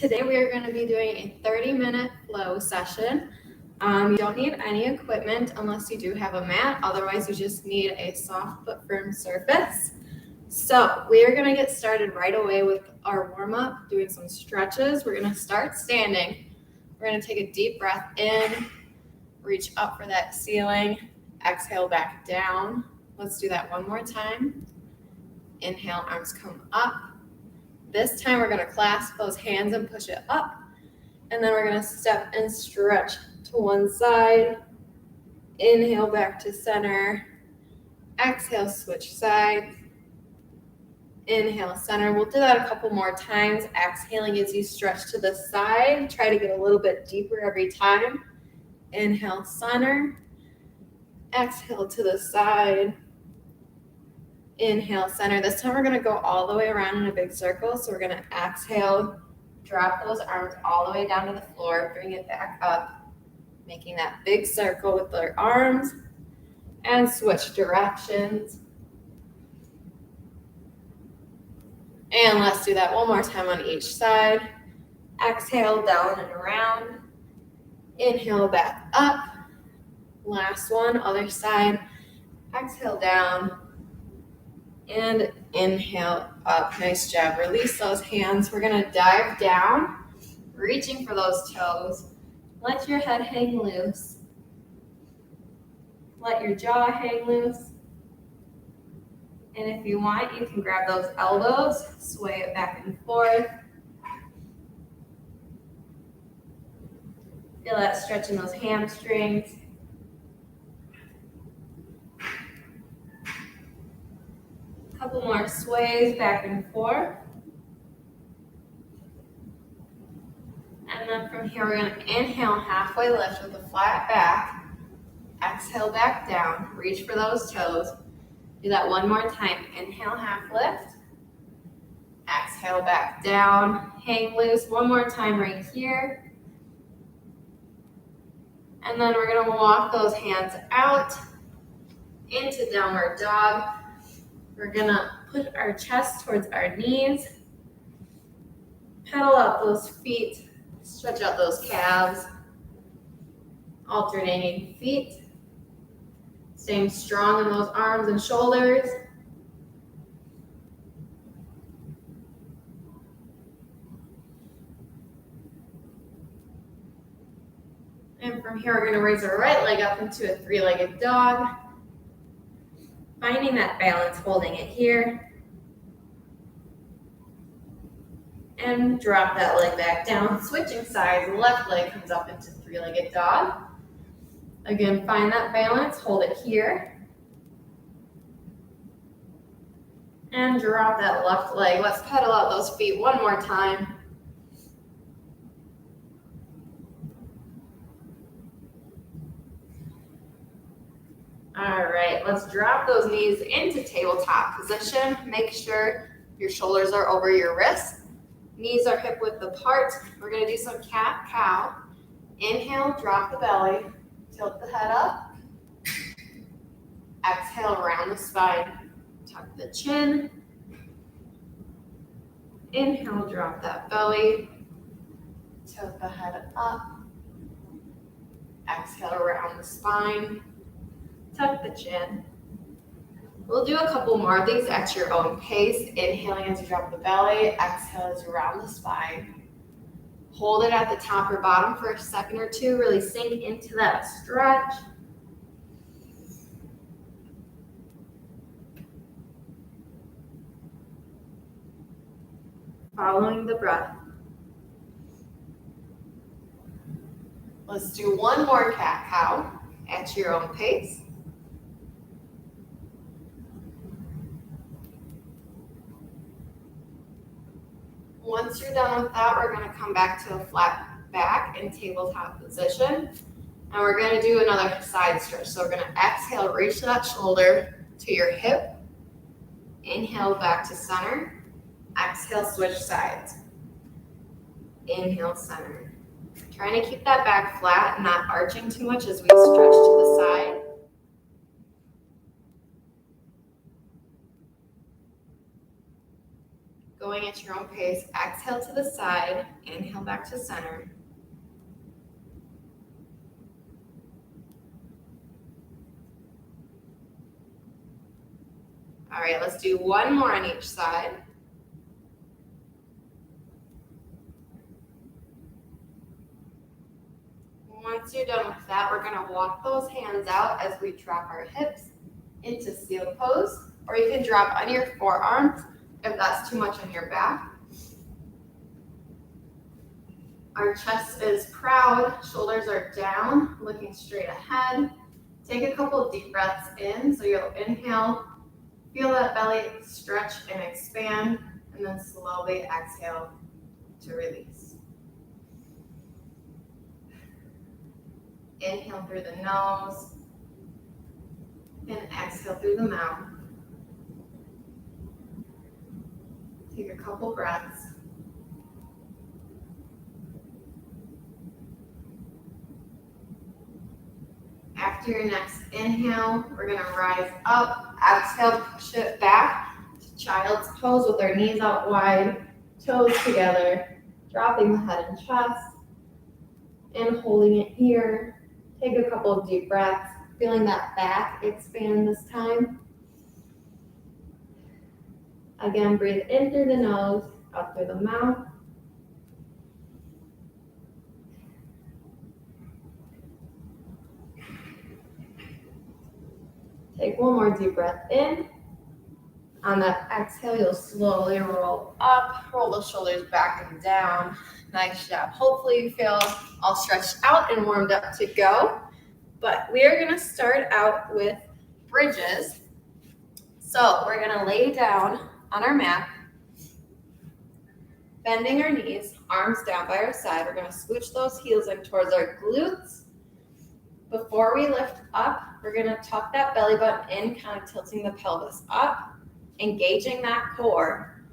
Today we are going to be doing a 30-minute flow session. You don't need any equipment unless you do have a mat. Otherwise, you just need a soft but firm surface. So we are going to get started right away with our warm-up, doing some stretches. We're going to start standing. We're going to take a deep breath in, reach up for that ceiling, exhale back down. Let's do that one more time. Inhale, arms come up. This time we're going to clasp those hands and push it up. And then we're going to step and stretch to one side. Inhale back to center. Exhale, switch sides. Inhale, center. We'll do that a couple more times. Exhaling as you stretch to the side. Try to get a little bit deeper every time. Inhale, center. Exhale to the side. Inhale, center. This time we're going to go all the way around in a big circle. So we're going to exhale, drop those arms all the way down to the floor, bring it back up, making that big circle with our arms, and switch directions. And let's do that one more time on each side. Exhale, down and around. Inhale, back up. Last one, other side. Exhale, down. And inhale up. Nice job. Release those hands. We're going to dive down, reaching for those toes. Let your head hang loose. Let your jaw hang loose. And if you want, you can grab those elbows, sway it back and forth. Feel that stretch in those hamstrings. Couple more sways back and forth. And then from here, we're going to inhale, halfway lift with a flat back. Exhale back down. Reach for those toes. Do that one more time. Inhale, half lift. Exhale back down. Hang loose. One more time right here. And then we're going to walk those hands out into downward dog. We're going to push our chest towards our knees. Pedal out those feet. Stretch out those calves. Alternating feet. Staying strong in those arms and shoulders. And from here, we're going to raise our right leg up into a three-legged dog. Finding that balance, holding it here. And drop that leg back down. Switching sides, left leg comes up into three-legged dog. Again, find that balance, hold it here. And drop that left leg. Let's pedal out those feet one more time. All right, let's drop those knees into tabletop position. Make sure your shoulders are over your wrists. Knees are hip width apart. We're going to do some cat-cow. Inhale, drop the belly. Tilt the head up. Exhale, round the spine. Tuck the chin. Inhale, drop that belly. Tilt the head up. Exhale, round the spine. Tuck the chin. We'll do a couple more of these at your own pace. Inhaling as you drop the belly. Exhale as you round the spine. Hold it at the top or bottom for a second or two. Really sink into that stretch. Following the breath. Let's do one more cat-cow at your own pace. Once you're done with that, we're going to come back to a flat back in tabletop position. And we're going to do another side stretch. So we're going to exhale, reach that shoulder to your hip. Inhale back to center. Exhale, switch sides. Inhale, center. Trying to keep that back flat, not arching too much as we stretch to the side. Going at your own pace. Exhale to the side, inhale back to center. All right, let's do one more on each side. Once you're done with that, we're gonna walk those hands out as we drop our hips into seal pose, or you can drop on your forearms if that's too much on your back. Our chest is proud, shoulders are down, looking straight ahead. Take a couple of deep breaths in, so you'll inhale, feel that belly stretch and expand, and then slowly exhale to release. Inhale through the nose, and exhale through the mouth. Take a couple breaths. After your next inhale, we're gonna rise up. Exhale, push it back to child's pose with our knees out wide, toes together, dropping the head and chest, and holding it here. Take a couple of deep breaths, feeling that back expand this time. Again, breathe in through the nose, out through the mouth. Take one more deep breath in. On that exhale, you'll slowly roll up, roll the shoulders back and down. Nice job. Hopefully you feel all stretched out and warmed up to go. But we are gonna start out with bridges. So we're gonna lay down on our mat, bending our knees, arms down by our side. We're gonna scooch those heels in towards our glutes. Before we lift up, we're gonna tuck that belly button in, kind of tilting the pelvis up, engaging that core.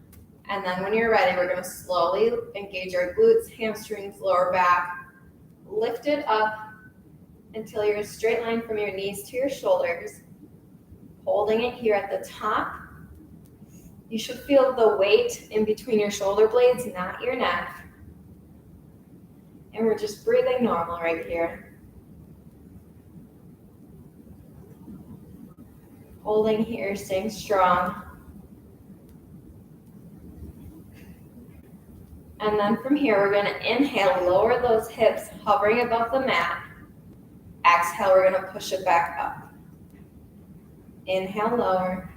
And then when you're ready, we're gonna slowly engage our glutes, hamstrings, lower back, lift it up until you're a straight line from your knees to your shoulders, holding it here at the top. You should feel the weight in between your shoulder blades, not your neck. And we're just breathing normal right here. Holding here, staying strong. And then from here, we're gonna inhale, lower those hips, hovering above the mat. Exhale, we're gonna push it back up. Inhale, lower.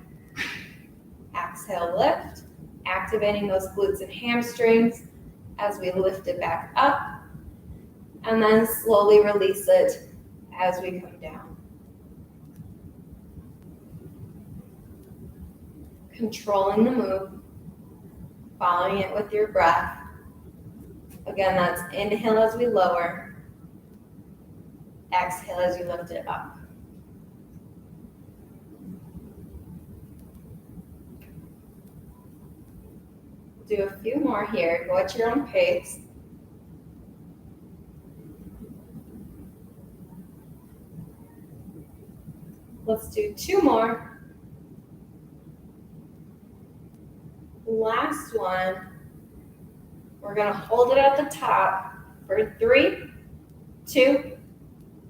Exhale, lift. Activating those glutes and hamstrings as we lift it back up. And then slowly release it as we come down. Controlling the move, following it with your breath. Again, that's inhale as we lower, exhale as you lift it up. Do a few more here, go at your own pace. Let's do two more. Last one. We're gonna hold it at the top for 3, 2,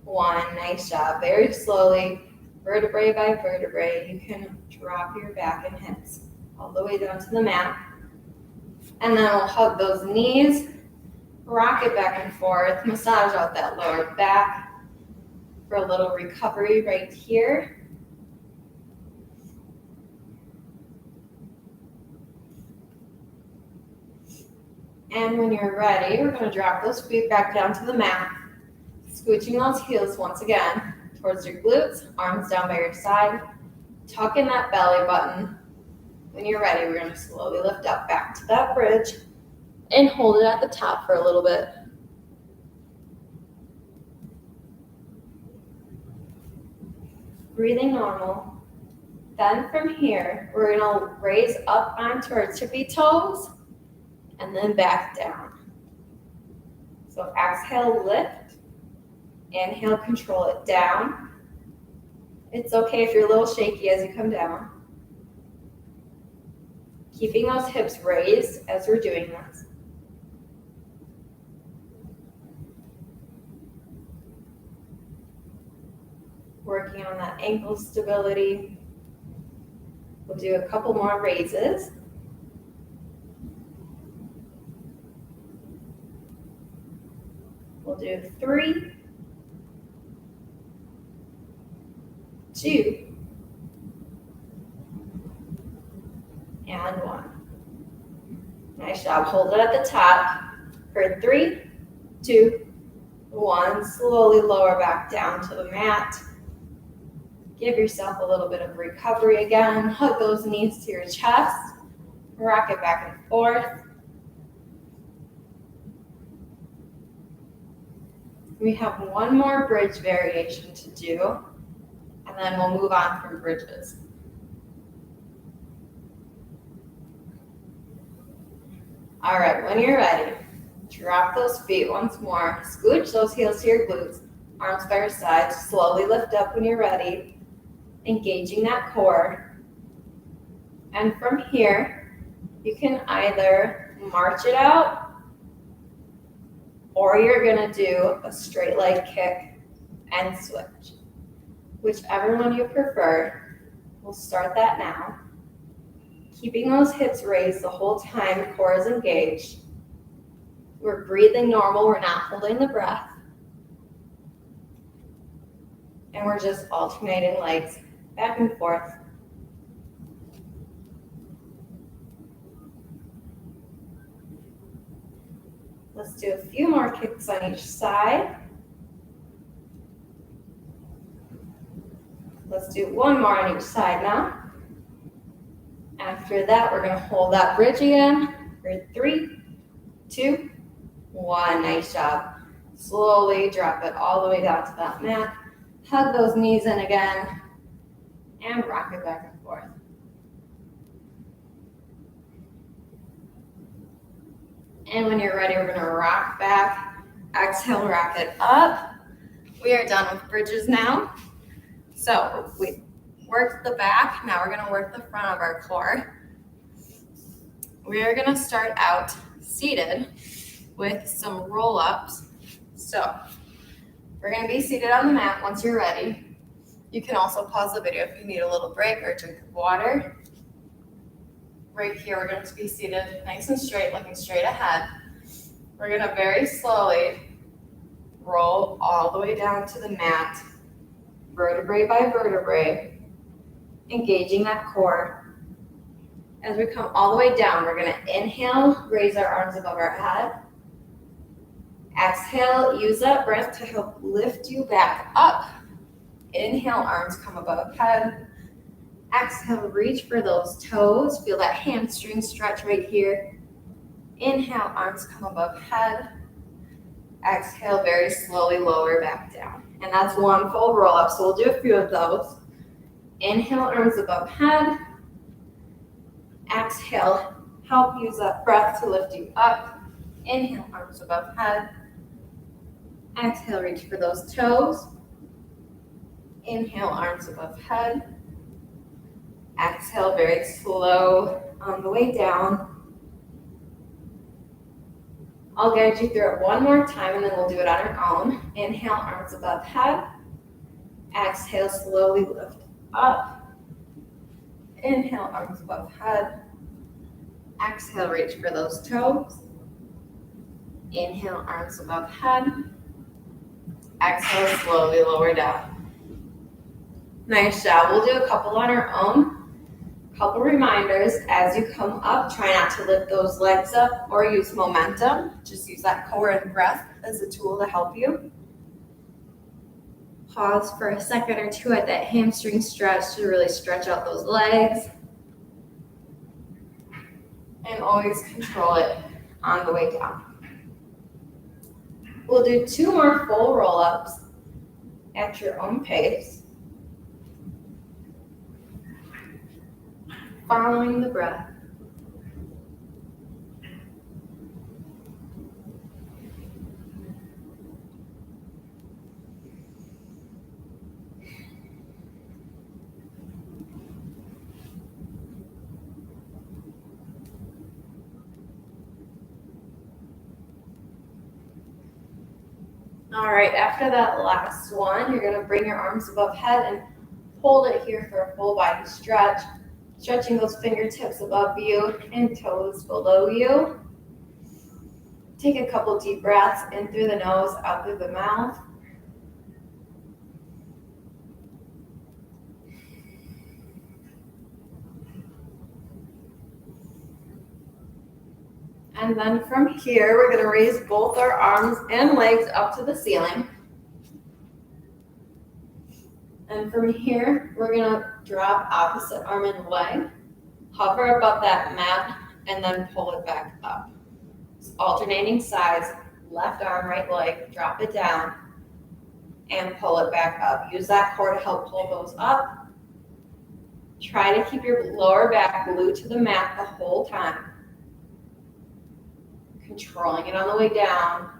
1. Nice job. Very slowly, vertebrae by vertebrae. You can drop your back and hips all the way down to the mat. And then we'll hug those knees, rock it back and forth, massage out that lower back for a little recovery right here. And when you're ready, we're gonna drop those feet back down to the mat, scooching those heels once again towards your glutes, arms down by your side, tuck in that belly button. When you're ready, we're gonna slowly lift up back to that bridge and hold it at the top for a little bit. Breathing normal. Then from here, we're gonna raise up onto our tippy toes and then back down. So exhale, lift. Inhale, control it down. It's okay if you're a little shaky as you come down. Keeping those hips raised as we're doing this. Working on that ankle stability. We'll do a couple more raises. We'll do 3, 2, and 1. Nice job. Hold it at the top for 3, 2, 1. Slowly lower back down to the mat. Give yourself a little bit of recovery again. Hug those knees to your chest. Rock it back and forth. We have one more bridge variation to do, and then we'll move on from bridges. All right, when you're ready, drop those feet once more. Scooch those heels to your glutes. Arms by your sides. Slowly lift up when you're ready. Engaging that core. And from here, you can either march it out, or you're gonna do a straight leg kick and switch. Whichever one you prefer. We'll start that now. Keeping those hips raised the whole time, core is engaged. We're breathing normal, we're not holding the breath. And we're just alternating legs back and forth. Let's do a few more kicks on each side. Let's do one more on each side now. After that, we're going to hold that bridge again for 3, 2, 1. Nice job. Slowly drop it all the way down to that mat. Hug those knees in again and rock it back and forth. And when you're ready, we're going to rock back. Exhale, rock it up. We are done with bridges now. So we worked the back. Now we're going to work the front of our core. We are going to start out seated with some roll-ups. So we're going to be seated on the mat once you're ready. You can also pause the video if you need a little break or a drink of water. Right here, we're going to be seated nice and straight, looking straight ahead. We're going to very slowly roll all the way down to the mat, vertebrae by vertebrae, engaging that core. As we come all the way down, we're going to inhale, raise our arms above our head. Exhale, use that breath to help lift you back up. Inhale, arms come above head. Exhale, reach for those toes. Feel that hamstring stretch right here. Inhale, arms come above head. Exhale, very slowly lower back down. And that's one full roll up, so we'll do a few of those. Inhale, arms above head. Exhale, help use that breath to lift you up. Inhale, arms above head. Exhale, reach for those toes. Inhale, arms above head. Exhale, very slow on the way down. I'll guide you through it one more time and then we'll do it on our own. Inhale, arms above head. Exhale, slowly lift up. Inhale, arms above head. Exhale, reach for those toes. Inhale, arms above head. Exhale, slowly lower down. Nice job. We'll do a couple on our own. Couple reminders as you come up, try not to lift those legs up or use momentum. Just use that core and breath as a tool to help you. Pause for a second or two at that hamstring stretch to really stretch out those legs. And always control it on the way down. We'll do 2 more full roll-ups at your own pace. Following the breath. All right, after that last one, you're gonna bring your arms above head and hold it here for a full body stretch, stretching those fingertips above you and toes below you. Take a couple deep breaths in through the nose, out through the mouth. And then from here, we're gonna raise both our arms and legs up to the ceiling. And from here, we're gonna drop opposite arm and leg, hover above that mat, and then pull it back up. So alternating sides, left arm, right leg, drop it down, and pull it back up. Use that core to help pull those up. Try to keep your lower back glued to the mat the whole time. Controlling it on the way down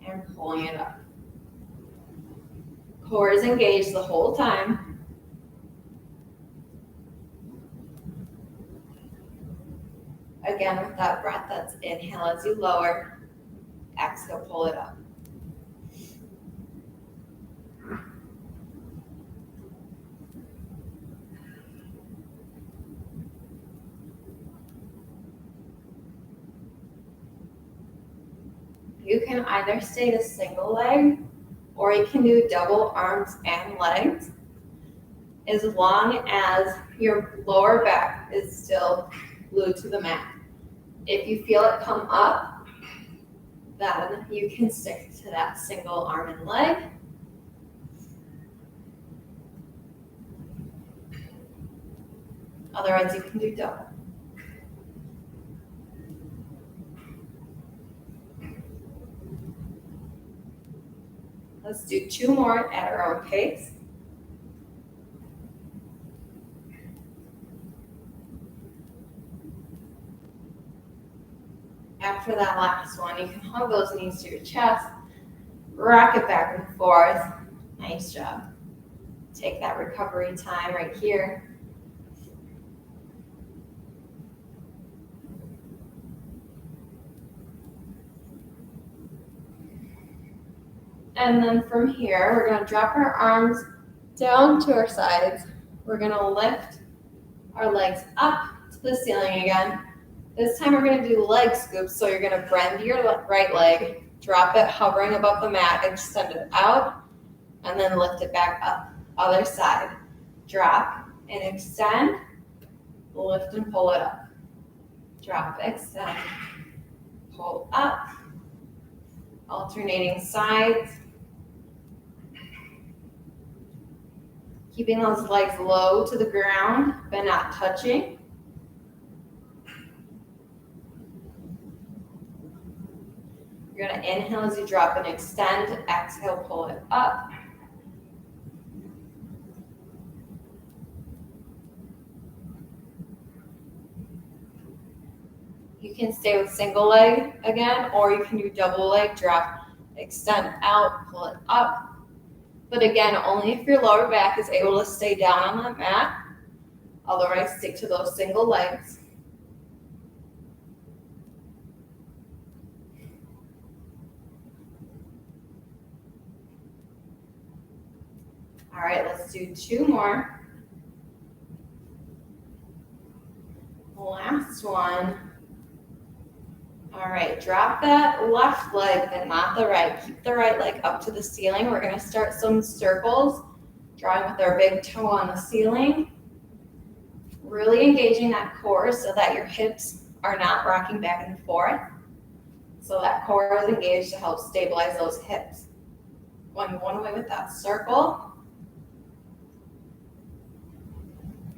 and pulling it up. Core is engaged the whole time. Again, with that breath, that's inhale as you lower, exhale, pull it up. You can either stay to single leg or you can do double arms and legs as long as your lower back is still glued to the mat. If you feel it come up, then you can stick to that single arm and leg. Otherwise, you can do double. Let's do 2 more at our own pace. After that last one, you can hug those knees to your chest, rock it back and forth. Nice job. Take that recovery time right here. And then from here, we're going to drop our arms down to our sides. We're going to lift our legs up to the ceiling again. This time we're going to do leg scoops. So you're going to bend your right leg, drop it hovering above the mat, extend it out, and then lift it back up. Other side. Drop and extend, lift and pull it up. Drop, extend, pull up. Alternating sides. Keeping those legs low to the ground, but not touching. You're going to inhale as you drop and extend. Exhale, pull it up. You can stay with single leg again, or you can do double leg, drop, extend out, pull it up. But again, only if your lower back is able to stay down on that mat. Otherwise, stick to those single legs. All right, let's do 2 more. Last one. All right, drop that left leg, but not the right. Keep the right leg up to the ceiling. We're gonna start some circles, drawing with our big toe on the ceiling. Really engaging that core so that your hips are not rocking back and forth. So that core is engaged to help stabilize those hips. Going one way with that circle.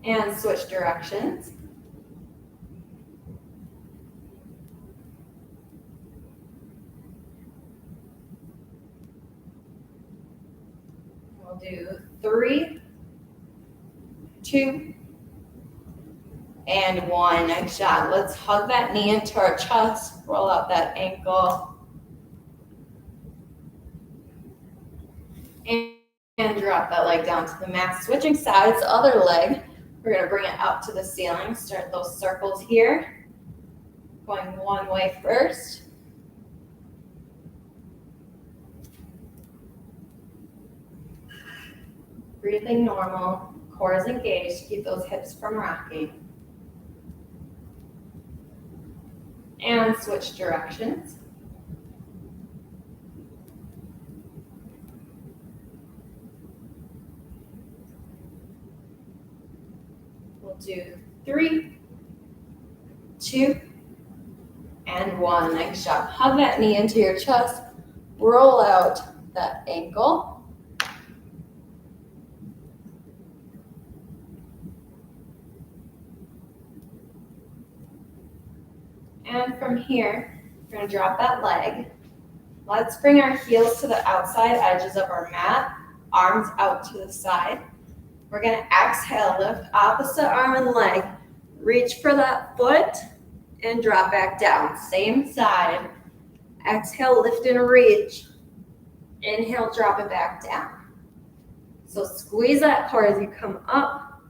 And switch directions. We'll do 3, 2, and 1. Nice job. Let's hug that knee into our chest, roll out that ankle. And drop that leg down to the mat. Switching sides, other leg. We're going to bring it up to the ceiling. Start those circles here. Going one way first. Breathing normal, core is engaged, keep those hips from rocking. And switch directions. We'll do 3, 2, and 1. Nice job. Hug that knee into your chest. Roll out that ankle. And from here, we're going to drop that leg. Let's bring our heels to the outside edges of our mat, arms out to the side. We're going to exhale, lift opposite arm and leg. Reach for that foot and drop back down. Same side. Exhale, lift and reach. Inhale, drop it back down. So squeeze that core as you come up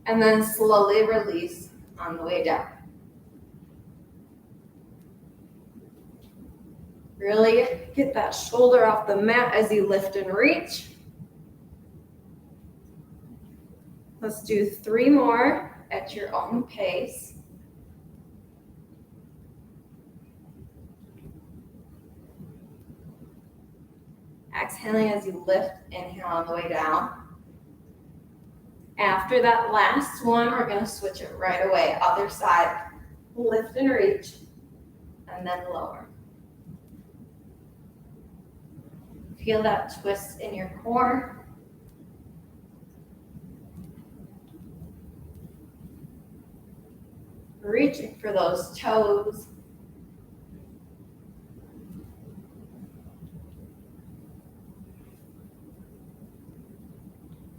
and then slowly release on the way down. Really get that shoulder off the mat as you lift and reach. Let's do 3 more at your own pace. Exhaling as you lift, inhale on the way down. After that last one, we're going to switch it right away. Other side, lift and reach, and then lower. Feel that twist in your core. Reaching for those toes.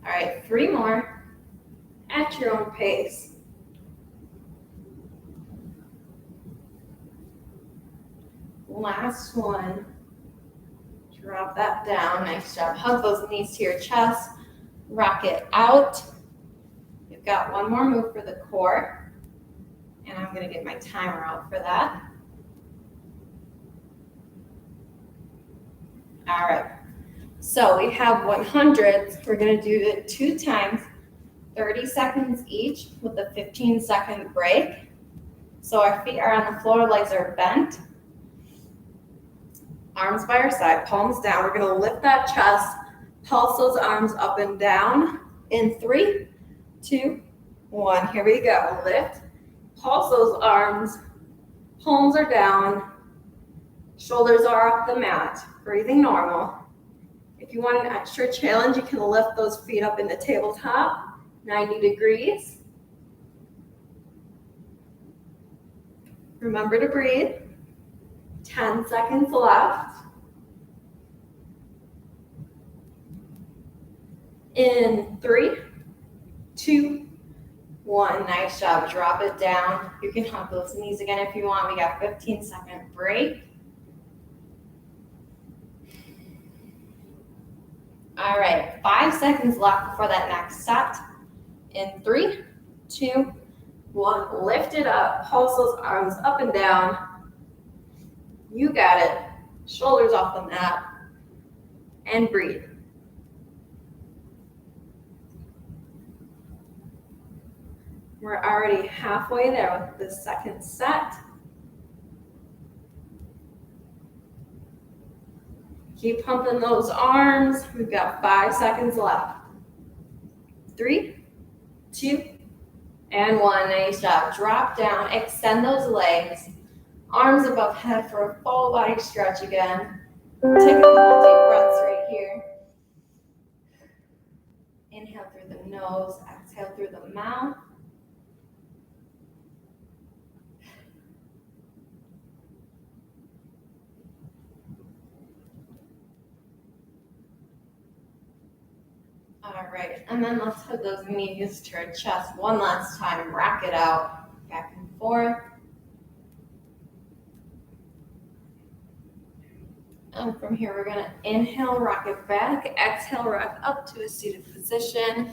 All right, 3 more at your own pace. Last one. Drop that down. Nice job. Hug those knees to your chest. Rock it out. You've got 1 more move for the core. And I'm going to get my timer out for that. All right. So we have 100s. We're going to do it 2 times, 30 seconds each with a 15-second break. So our feet are on the floor, legs are bent. Arms by our side, palms down. We're going to lift that chest, pulse those arms up and down in 3, 2, 1. Here we go. Lift, pulse those arms, palms are down, shoulders are off the mat. Breathing normal. If you want an extra challenge, you can lift those feet up in the tabletop, 90 degrees. Remember to breathe. 10 seconds left. In 3, 2, 1. Nice job. Drop it down. You can hug those knees again if you want. We got 15-second break. All right, 5 seconds left before that next set. In 3, 2, 1. Lift it up. Pulse those arms up and down. You got it. Shoulders off the mat. And breathe. We're already halfway there with the second set. Keep pumping those arms. We've got 5 seconds left. 3, 2, and 1. Nice job. Drop down. Extend those legs. Arms above head for a full body stretch again. Take a couple deep breaths right here. Inhale through the nose. Exhale through the mouth. All right, and then let's hug those knees to our chest one last time. Rock it out, back and forth. And from here, we're gonna inhale, rock it back. Exhale, rock up to a seated position.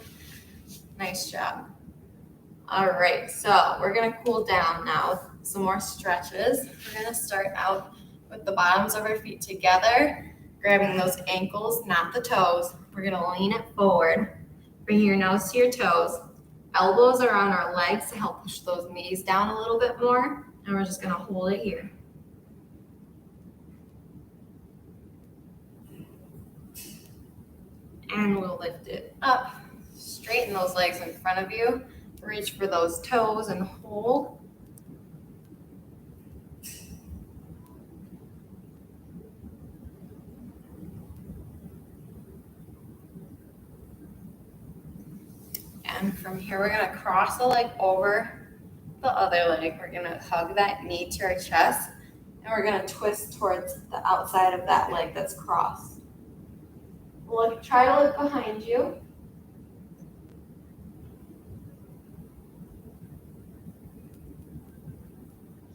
Nice job. All right, so we're gonna cool down now with some more stretches. We're gonna start out with the bottoms of our feet together, grabbing those ankles, not the toes. We're gonna lean it forward. Bring your nose to your toes. Elbows are on our legs to help push those knees down a little bit more. And we're just gonna hold it here. And we'll lift it up. Straighten those legs in front of you. Reach for those toes and hold. And from here, we're gonna cross the leg over the other leg. We're gonna hug that knee to our chest, and we're gonna twist towards the outside of that leg that's crossed. Try to look behind you.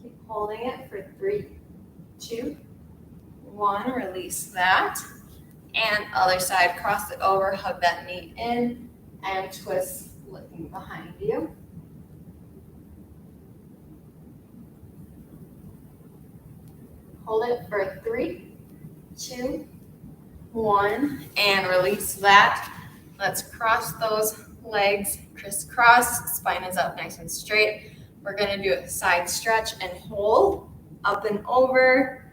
Keep holding it for 3, 2, 1. Release that. And other side, cross it over, hug that knee in, and twist, looking behind you. Hold it for 3, 2, 1, and release that. Let's cross those legs, crisscross, spine is up nice and straight. We're gonna do a side stretch and hold, up and over.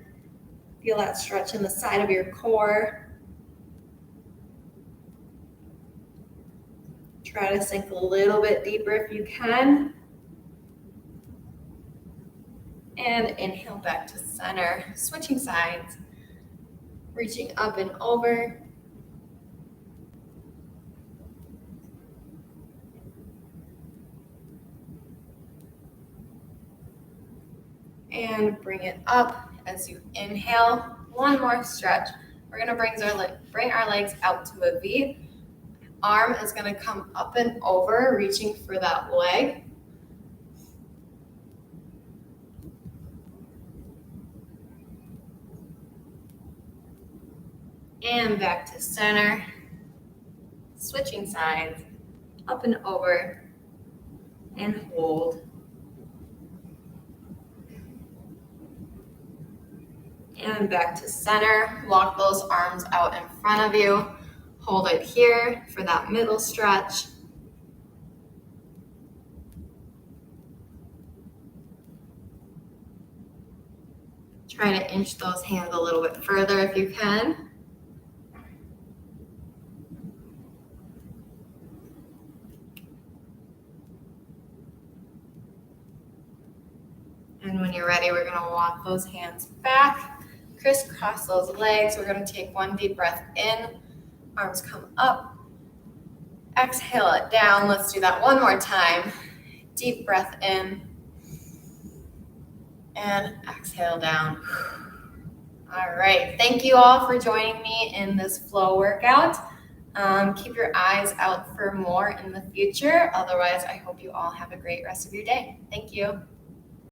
Feel that stretch in the side of your core. Try to sink a little bit deeper if you can. And inhale back to center, switching sides, reaching up and over. And bring it up as you inhale. One more stretch. We're gonna bring our legs out to a V. Arm is gonna come up and over, reaching for that leg. And back to center. Switching sides, up and over, and hold. And back to center. Walk those arms out in front of you. Hold it here for that middle stretch. Try to inch those hands a little bit further if you can. And when you're ready, we're gonna walk those hands back, crisscross those legs. We're gonna take one deep breath in, arms come up, exhale it down. Let's do that one more time. Deep breath in, and exhale down. All right, thank you all for joining me in this flow workout. Keep your eyes out for more in the future. Otherwise, I hope you all have a great rest of your day. Thank you.